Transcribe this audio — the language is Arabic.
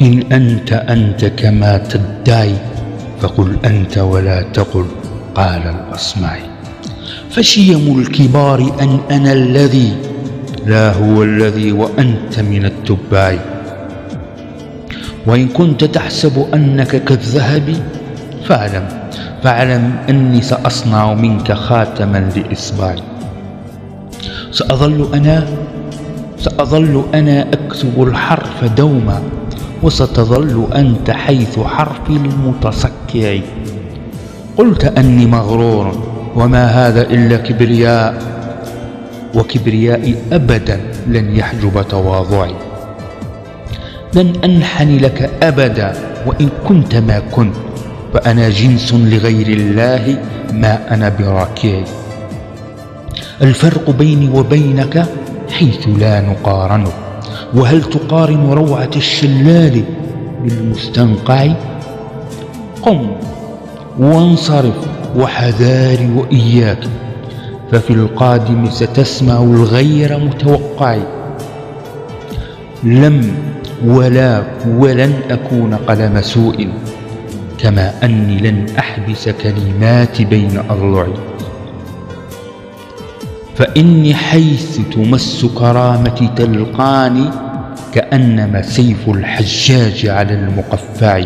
إن أنت كما تدعي فقل أنت ولا تقل قال الأصمعي. فشيم الكبار أن أنا الذي لا هو الذي وأنت من التباع. وإن كنت تحسب أنك كالذهب فاعلم أني سأصنع منك خاتما لإصبعي. سأظل أنا أكتب الحرف دوما، وستظل أنت حيث حرفي المتصكع. قلت أني مغرور، وما هذا إلا كبرياء، وكبريائي أبدا لن يحجب تواضعي. لن أنحني لك أبدا وإن كنت ما كنت، فأنا جنس لغير الله ما أنا براكعي. الفرق بيني وبينك حيث لا نقارنه، وهل تقارن روعة الشلال بالمستنقع؟ قم وانصرف وحذاري وإياك، ففي القادم ستسمع الغير متوقعي. ولن أكون قلم سوء، كما أني لن أحبس كلماتي بين أضلعي. فإني حيث تمس كرامتي تلقاني كأنما سيف الحجاج على المقفع.